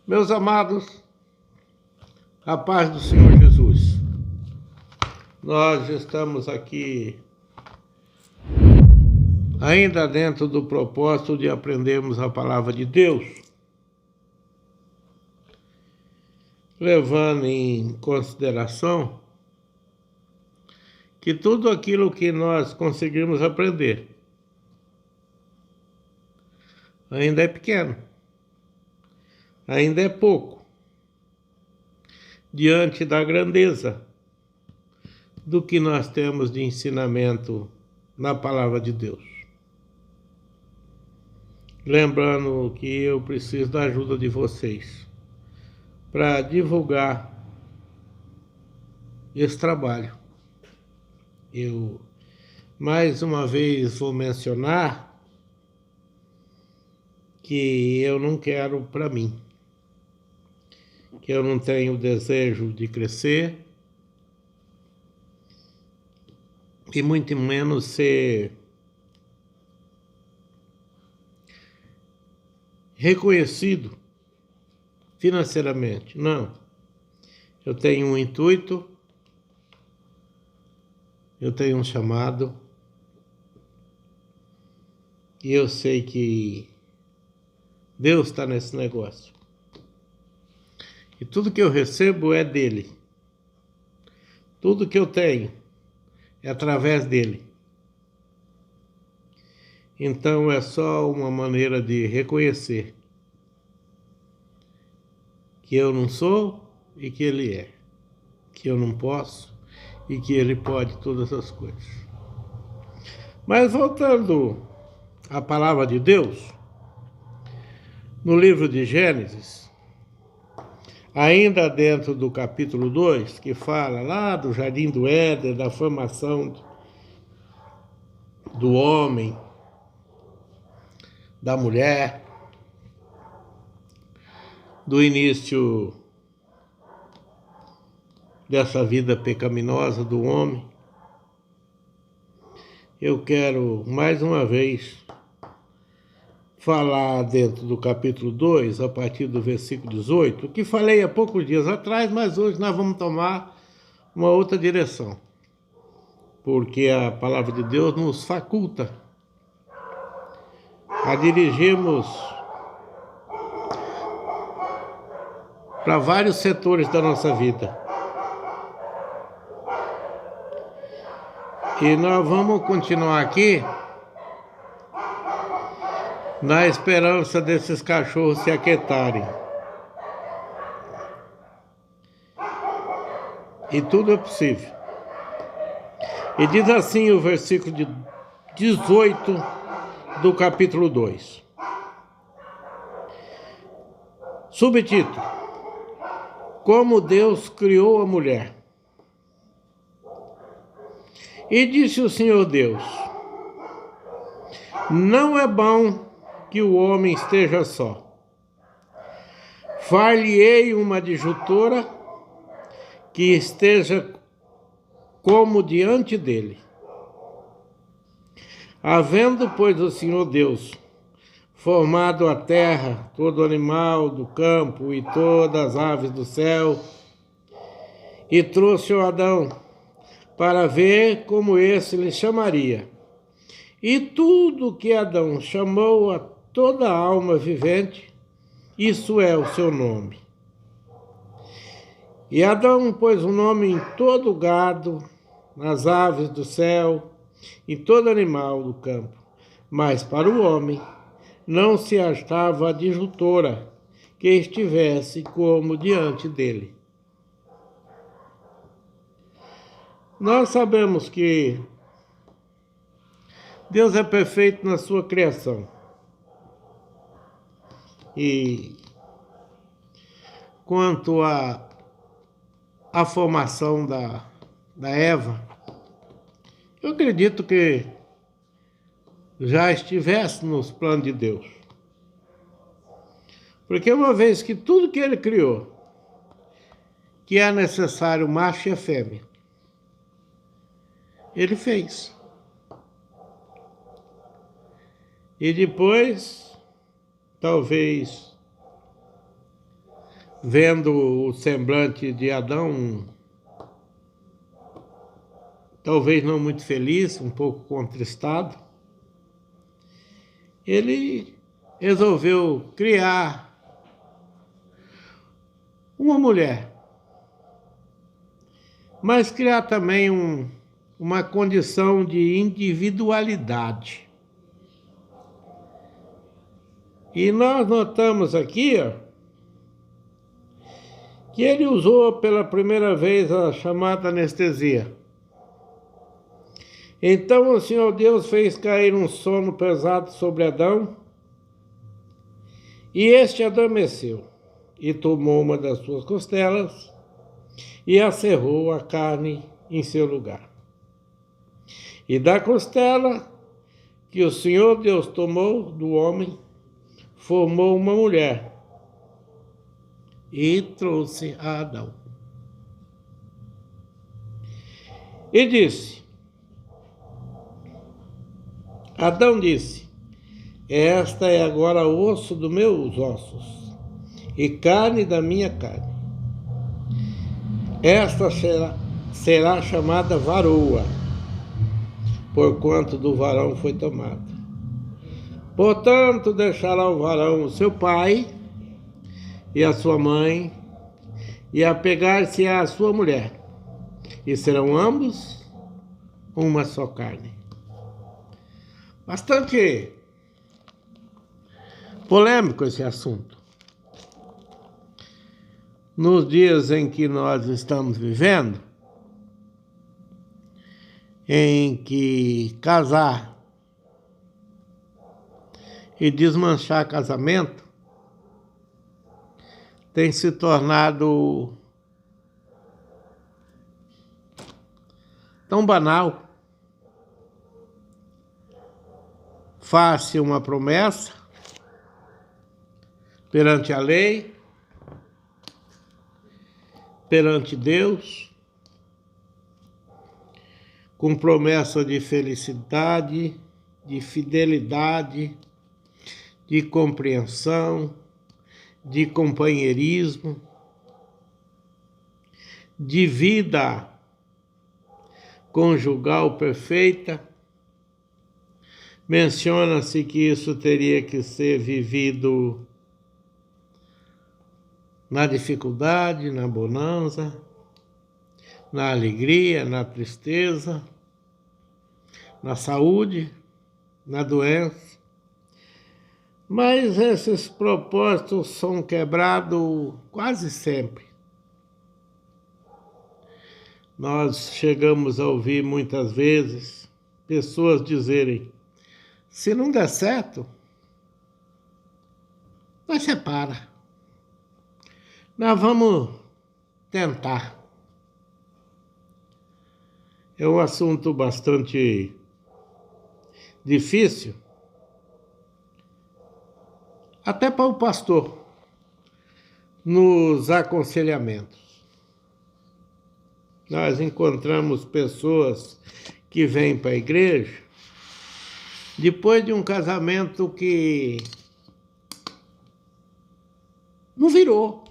Meus amados, a paz do Senhor Jesus. Nós estamos aqui ainda dentro do propósito de aprendermos a palavra de Deus, levando em consideração que tudo aquilo que nós conseguimos aprender ainda é pequeno, ainda é pouco, diante da grandeza do que nós temos de ensinamento na palavra de Deus. Lembrando que eu preciso da ajuda de vocês para divulgar esse trabalho. Eu, mais uma vez, vou mencionar que eu não quero para mim, que eu não tenho desejo de crescer e muito menos ser reconhecido financeiramente. Não. Eu tenho um intuito, eu tenho um chamado e eu sei que Deus está nesse negócio. E tudo que eu recebo é dele. Tudo que eu tenho é através dele. Então é só uma maneira de reconhecer que eu não sou e que ele é. Que eu não posso e que ele pode todas as coisas. Mas voltando à palavra de Deus, no livro de Gênesis, ainda dentro do capítulo 2, que fala lá do Jardim do Éden, da formação do homem, da mulher, do início dessa vida pecaminosa do homem, eu quero mais uma vez falar dentro do capítulo 2, a partir do versículo 18, que falei há poucos dias atrás, mas hoje nós vamos tomar uma outra direção, porque a palavra de Deus nos faculta a dirigirmos para vários setores da nossa vida. E nós vamos continuar aqui na esperança desses cachorros se aquietarem. E tudo é possível. E diz assim o versículo 18 do capítulo 2. Subtítulo: Como Deus criou a mulher. E disse o Senhor Deus: Não é bom que o homem esteja só. Far-lhe-ei uma adjutora que esteja como diante dele. Havendo, pois, o Senhor Deus formado a terra, todo animal do campo e todas as aves do céu, e trouxe o Adão para ver como esse lhe chamaria. E tudo que Adão chamou a toda alma vivente, isso é o seu nome. E Adão pôs um nome em todo o gado, nas aves do céu, em todo animal do campo. Mas para o homem não se achava adjutora que estivesse como diante dele. Nós sabemos que Deus é perfeito na sua criação. E quanto à formação da Eva, eu acredito que já estivesse nos planos de Deus. Porque uma vez que tudo que ele criou, que é necessário macho e fêmea, ele fez. E depois, talvez, vendo o semblante de Adão, talvez não muito feliz, um pouco contristado, ele resolveu criar uma mulher, mas criar também uma condição de individualidade. E nós notamos aqui, ó, que ele usou pela primeira vez a chamada anestesia. Então o Senhor Deus fez cair um sono pesado sobre Adão, e este adormeceu, e tomou uma das suas costelas, e acerrou a carne em seu lugar. E da costela que o Senhor Deus tomou do homem, formou uma mulher, e trouxe a Adão. E disse, Adão disse, esta é agora osso dos meus ossos, e carne da minha carne. Esta será chamada varoa, porquanto do varão foi tomada. Portanto, deixará o varão o seu pai e a sua mãe, e apegar-se à sua mulher, e serão ambos uma só carne. Bastante polêmico esse assunto. Nos dias em que nós estamos vivendo, em que casar e desmanchar casamento tem se tornado tão banal. Faz-se uma promessa perante a lei, perante Deus, com promessa de felicidade, de fidelidade, de compreensão, de companheirismo, de vida conjugal perfeita. Menciona-se que isso teria que ser vivido na dificuldade, na bonança, na alegria, na tristeza, na saúde, na doença. Mas esses propósitos são quebrados quase sempre. Nós chegamos a ouvir muitas vezes pessoas dizerem, se não der certo, nós separa. Nós vamos tentar. É um assunto bastante difícil, até para o pastor, nos aconselhamentos. Nós encontramos pessoas que vêm para a igreja depois de um casamento que não virou,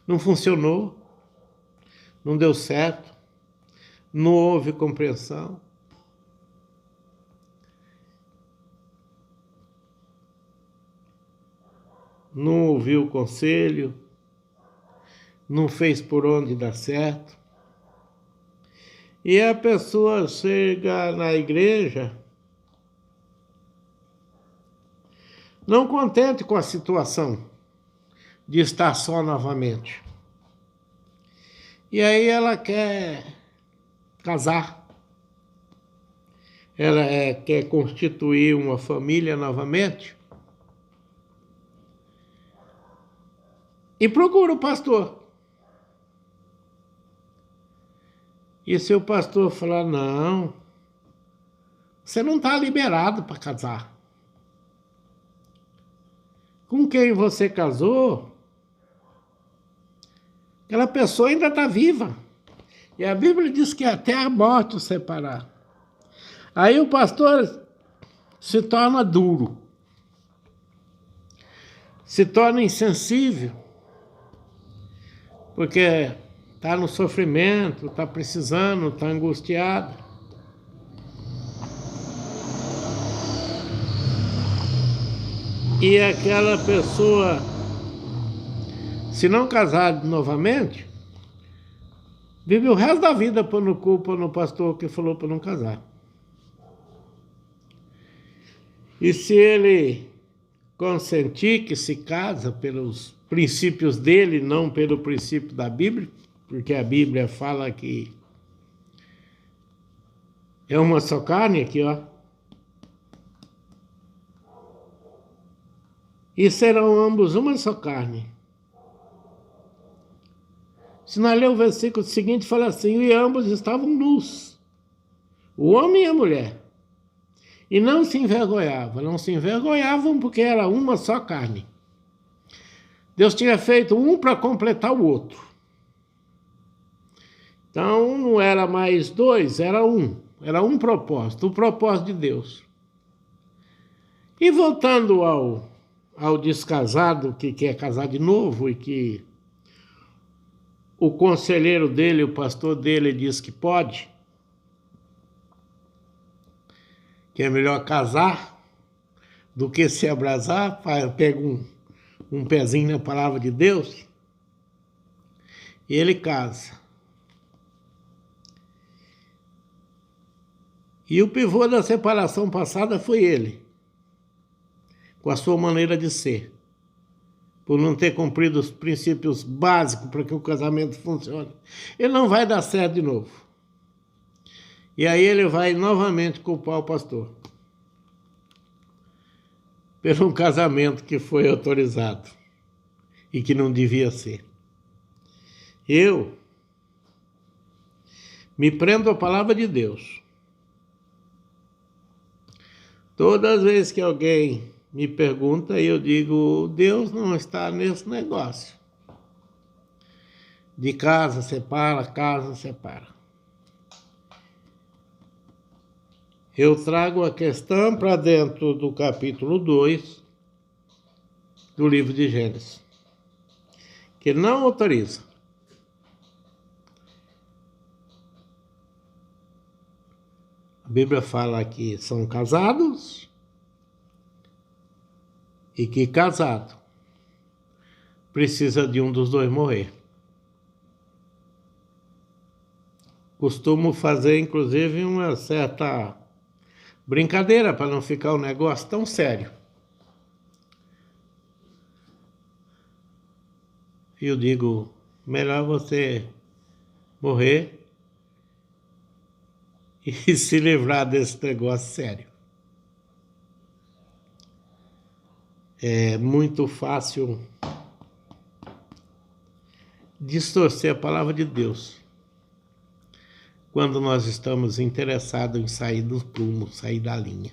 não funcionou, não deu certo, não houve compreensão. Não ouviu o conselho, não fez por onde dar certo. E a pessoa chega na igreja não contente com a situação de estar só novamente. E aí ela quer casar, ela quer constituir uma família novamente, e procura o pastor. E se o pastor falar, não, você não está liberado para casar. Com quem você casou, aquela pessoa ainda está viva. E a Bíblia diz que até a morte os separar. Aí o pastor se torna duro, se torna insensível, porque está no sofrimento, está precisando, está angustiado. E aquela pessoa, se não casar novamente, vive o resto da vida pondo culpa no pastor que falou para não casar. E se ele consentir que se casa pelos princípios dele, não pelo princípio da Bíblia, porque a Bíblia fala que é uma só carne aqui, ó. E serão ambos uma só carne. Se nós ler o versículo seguinte, fala assim: e ambos estavam nus, o homem e a mulher, e não se envergonhavam porque era uma só carne. Deus tinha feito um para completar o outro. Então não era mais dois, era um propósito, o propósito de Deus. E voltando ao descasado que quer casar de novo e que o conselheiro dele, o pastor dele, diz que pode, que é melhor casar do que se abrasar, pega um pezinho na palavra de Deus, e ele casa. E o pivô da separação passada foi ele, com a sua maneira de ser, por não ter cumprido os princípios básicos para que o casamento funcione. Ele não vai dar certo de novo. E aí ele vai novamente culpar o pastor pelo um casamento que foi autorizado e que não devia ser. Eu me prendo à palavra de Deus. Todas as vezes que alguém me pergunta, eu digo: Deus não está nesse negócio de casa separa. Eu trago a questão para dentro do capítulo 2 do livro de Gênesis, que não autoriza. A Bíblia fala que são casados e que casado precisa de um dos dois morrer. Costumo fazer, inclusive, uma certa brincadeira para não ficar um negócio tão sério. Eu digo: melhor você morrer e se livrar desse negócio sério. É muito fácil distorcer a palavra de Deus quando nós estamos interessados em sair do prumo, sair da linha.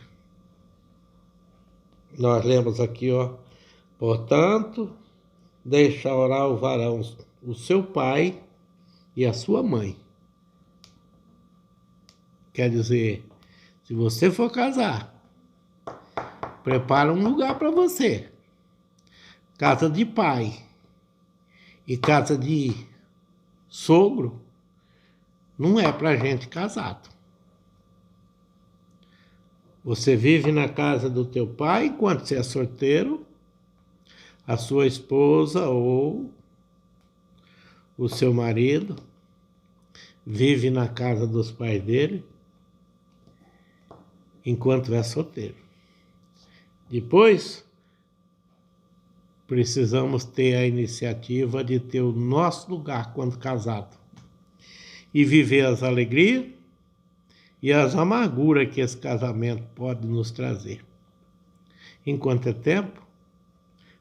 Nós lemos aqui, ó: portanto, deixa orar o varão o seu pai e a sua mãe. Quer dizer, se você for casar, prepara um lugar para você. Casa de pai e casa de sogro não é para gente casado. Você vive na casa do teu pai enquanto você é solteiro, a sua esposa ou o seu marido vive na casa dos pais dele enquanto é solteiro. Depois, precisamos ter a iniciativa de ter o nosso lugar quando casado e viver as alegrias e as amarguras que esse casamento pode nos trazer. Enquanto é tempo,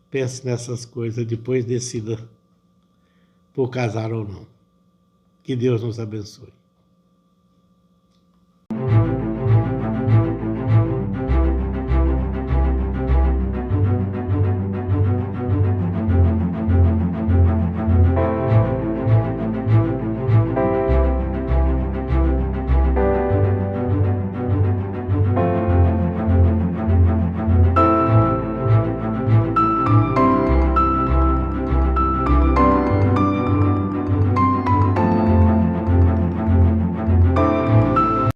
pense nessas coisas, depois decida por casar ou não. Que Deus nos abençoe.